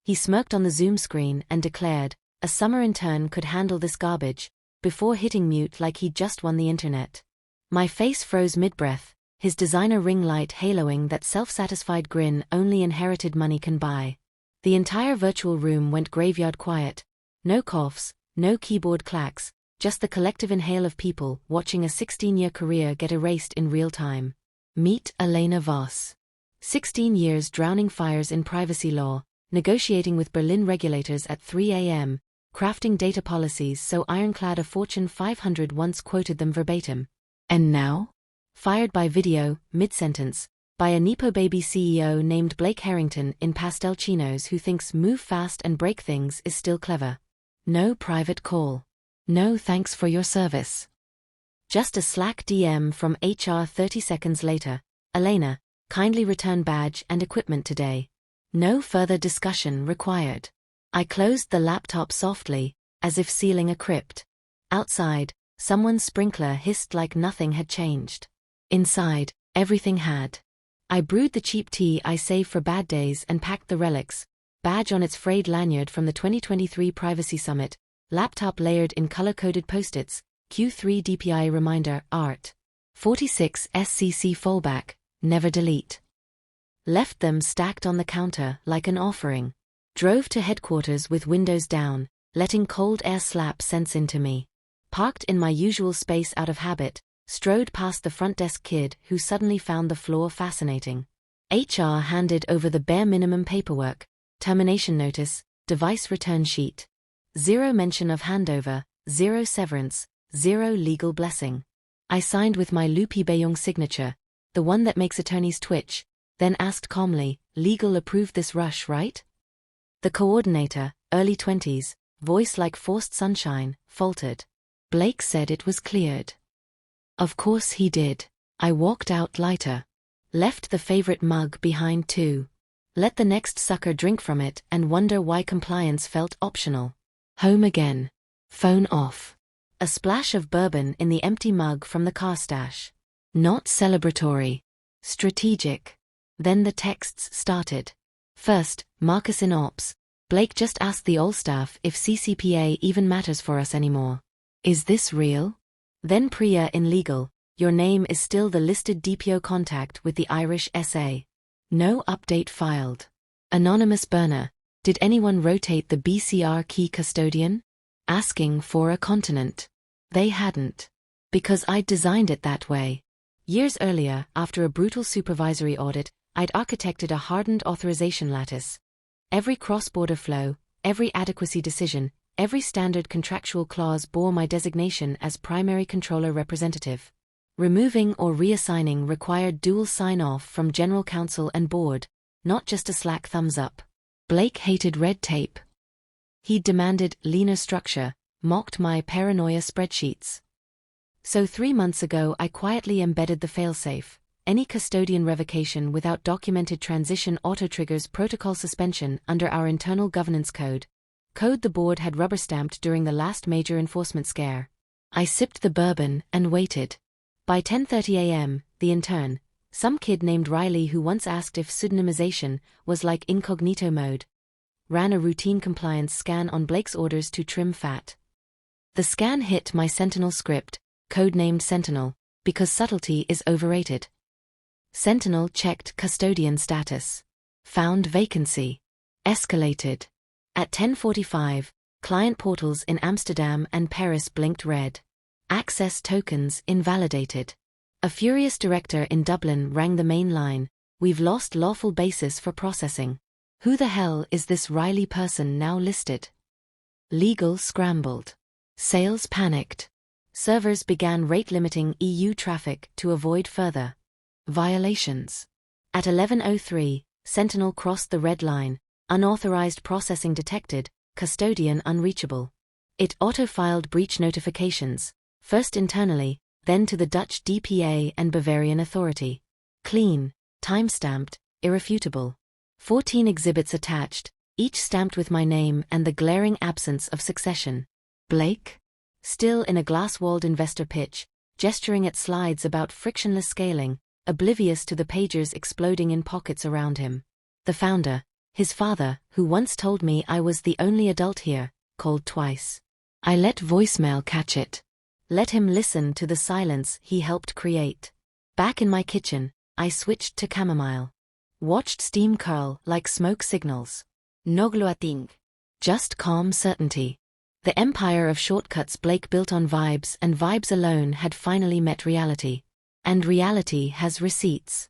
He smirked on the Zoom screen and declared, "A summer intern could handle this garbage," before hitting mute like he'd just won the internet. My face froze mid-breath, his designer ring light haloing that self-satisfied grin only inherited money can buy. The entire virtual room went graveyard quiet. No coughs, no keyboard clacks, just the collective inhale of people watching a 16-year career get erased in real time. Meet Elena Voss. 16 years drowning fires in privacy law, negotiating with Berlin regulators at 3 a.m., crafting data policies so ironclad a Fortune 500 once quoted them verbatim. And now? Fired by video, mid-sentence, by a Nepo baby CEO named Blake Harrington in pastel chinos who thinks move fast and break things is still clever. No private call. No thanks for your service. Just a Slack DM from HR 30 seconds later. Elena, kindly return badge and equipment today. No further discussion required. I closed the laptop softly, as if sealing a crypt. Outside, someone's sprinkler hissed like nothing had changed. Inside, everything had. I brewed the cheap tea I save for bad days and packed the relics. Badge on its frayed lanyard from the 2023 Privacy Summit, laptop layered in color-coded post-its, Q3 DPI reminder, art. 46 SCC fallback, never delete. Left them stacked on the counter like an offering. Drove to headquarters with windows down, letting cold air slap sense into me. Parked in my usual space out of habit, strode past the front desk kid who suddenly found the floor fascinating. HR handed over the bare minimum paperwork, termination notice, device return sheet. Zero mention of handover, zero severance, zero legal blessing. I signed with my loopy Bayong signature, the one that makes attorneys twitch, then asked calmly, "Legal approved this rush, right?" The coordinator, early 20s, voice like forced sunshine, faltered. Blake said it was cleared. Of course he did. I walked out lighter. Left the favorite mug behind too. Let the next sucker drink from it and wonder why compliance felt optional. Home again. Phone off. A splash of bourbon in the empty mug from the car stash. Not celebratory. Strategic. Then the texts started. First, Marcus in Ops. Blake just asked the all staff if CCPA even matters for us anymore. Is this real? Then Priya in Legal. Your name is still the listed DPO contact with the Irish SA. No update filed. Anonymous burner. Did anyone rotate the BCR key custodian? Asking for a continent. They hadn't. Because I'd designed it that way. Years earlier, after a brutal supervisory audit, I'd architected a hardened authorization lattice. Every cross-border flow, every adequacy decision, every standard contractual clause bore my designation as primary controller representative. Removing or reassigning required dual sign-off from general counsel and board, not just a slack thumbs up. Blake hated red tape. He demanded leaner structure, mocked my paranoia spreadsheets. So 3 months ago I quietly embedded the failsafe. Any custodian revocation without documented transition auto-triggers protocol suspension under our internal governance code. Code the board had rubber-stamped during the last major enforcement scare. I sipped the bourbon and waited. By 10:30 a.m., the intern, some kid named Riley who once asked if pseudonymization was like incognito mode, ran a routine compliance scan on Blake's orders to trim fat. The scan hit my Sentinel script, codenamed Sentinel, because subtlety is overrated. Sentinel checked custodian status. Found vacancy. Escalated. At 10:45, client portals in Amsterdam and Paris blinked red. Access tokens invalidated. A furious director in Dublin rang the main line. We've lost lawful basis for processing. Who the hell is this Riley person now listed? Legal scrambled. Sales panicked. Servers began rate-limiting EU traffic to avoid further violations. At 11:03, Sentinel crossed the red line, unauthorized processing detected, custodian unreachable. It auto-filed breach notifications, first internally, then to the Dutch DPA and Bavarian authority. Clean, time-stamped, irrefutable. 14 exhibits attached, each stamped with my name and the glaring absence of succession. Blake? Still in a glass-walled investor pitch, gesturing at slides about frictionless scaling, oblivious to the pagers exploding in pockets around him. The founder, His father, who once told me I was the only adult here, called twice. I let voicemail catch it. Let him listen to the silence he helped create. Back in my kitchen, I switched to chamomile. Watched steam curl like smoke signals. No gloating. Just calm certainty. The empire of shortcuts Blake built on vibes and vibes alone had finally met reality. And reality has receipts.